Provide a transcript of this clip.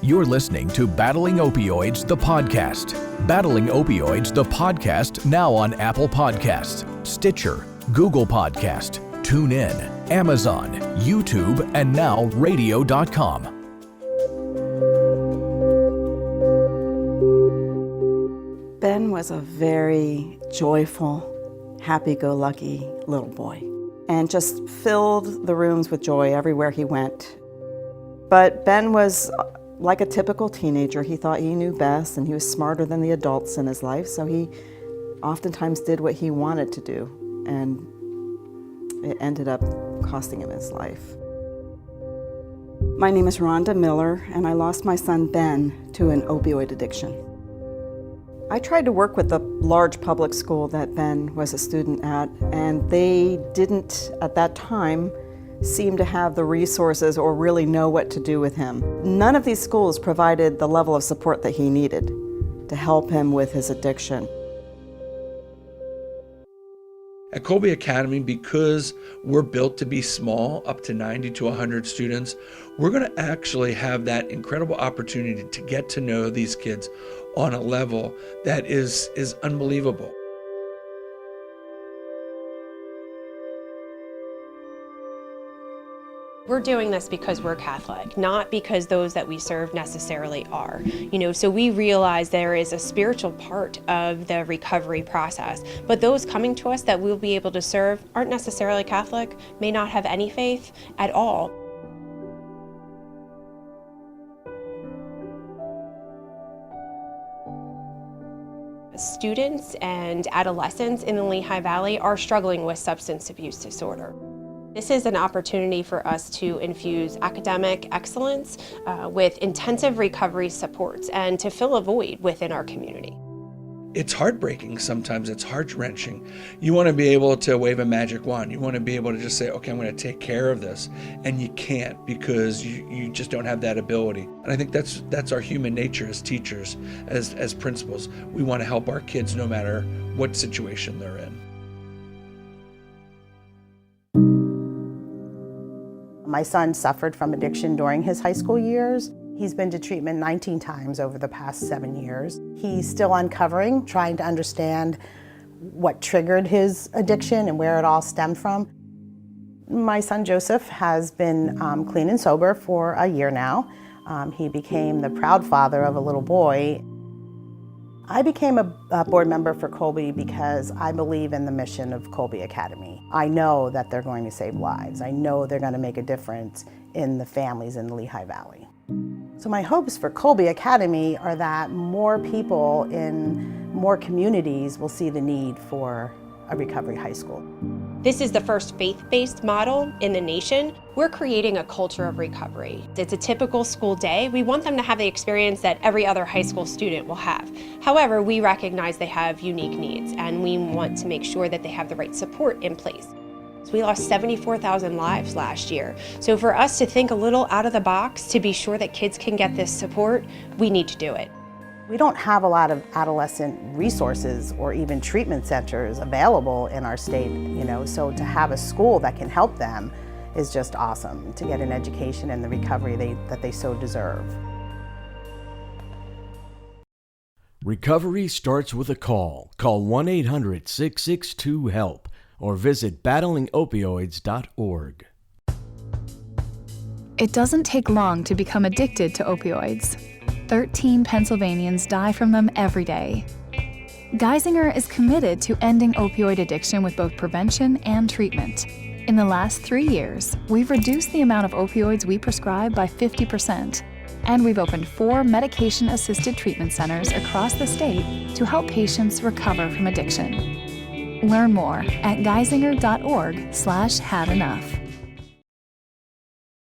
You're listening to Battling Opioids, the podcast. Battling Opioids, the podcast, now on Apple Podcasts, Stitcher, Google Podcast, TuneIn, Amazon, YouTube, and now radio.com. Ben was a very joyful, happy-go-lucky little boy and just filled the rooms with joy everywhere he went. But Ben was like a typical teenager. He thought he knew best and he was smarter than the adults in his life, so he oftentimes did what he wanted to do, and it ended up costing him his life. My name is Rhonda Miller, and I lost my son Ben to an opioid addiction. I tried to work with the large public school that Ben was a student at, and they didn't, at that time, seem to have the resources or really know what to do with him. None of these schools provided the level of support that he needed to help him with his addiction. At Colby Academy, because we're built to be small, up to 90 to 100 students, we're going to actually have that incredible opportunity to get to know these kids on a level that is unbelievable. We're doing this because we're Catholic, not because those that we serve necessarily are. So we realize there is a spiritual part of the recovery process, but those coming to us that we'll be able to serve aren't necessarily Catholic, may not have any faith at all. Students and adolescents in the Lehigh Valley are struggling with substance abuse disorder. This is an opportunity for us to infuse academic excellence with intensive recovery supports and to fill a void within our community. It's heartbreaking sometimes, it's heart-wrenching. You want to be able to wave a magic wand. You want to be able to just say, okay, I'm going to take care of this. And you can't because you just don't have that ability. And I think that's our human nature as teachers, as principals. We want to help our kids no matter what situation they're in. My son suffered from addiction during his high school years. He's been to treatment 19 times over the past 7 years. He's still uncovering, trying to understand what triggered his addiction and where it all stemmed from. My son Joseph has been clean and sober for a year now. He became the proud father of a little boy. I became a board member for Colby because I believe in the mission of Colby Academy. I know that they're going to save lives. I know they're going to make a difference in the families in the Lehigh Valley. So my hopes for Colby Academy are that more people in more communities will see the need for a recovery high school. This is the first faith-based model in the nation. We're creating a culture of recovery. It's a typical school day. We want them to have the experience that every other high school student will have. However, we recognize they have unique needs, and we want to make sure that they have the right support in place. So we lost 74,000 lives last year. So for us to think a little out of the box to be sure that kids can get this support, we need to do it. We don't have a lot of adolescent resources or even treatment centers available in our state, so to have a school that can help them is just awesome, to get an education and the recovery that they so deserve. Recovery starts with a call. Call 1-800-662-HELP or visit battlingopioids.org. It doesn't take long to become addicted to opioids. 13 Pennsylvanians die from them every day. Geisinger is committed to ending opioid addiction with both prevention and treatment. In the last 3 years, we've reduced the amount of opioids we prescribe by 50%, and we've opened 4 medication-assisted treatment centers across the state to help patients recover from addiction. Learn more at geisinger.org/hadenough.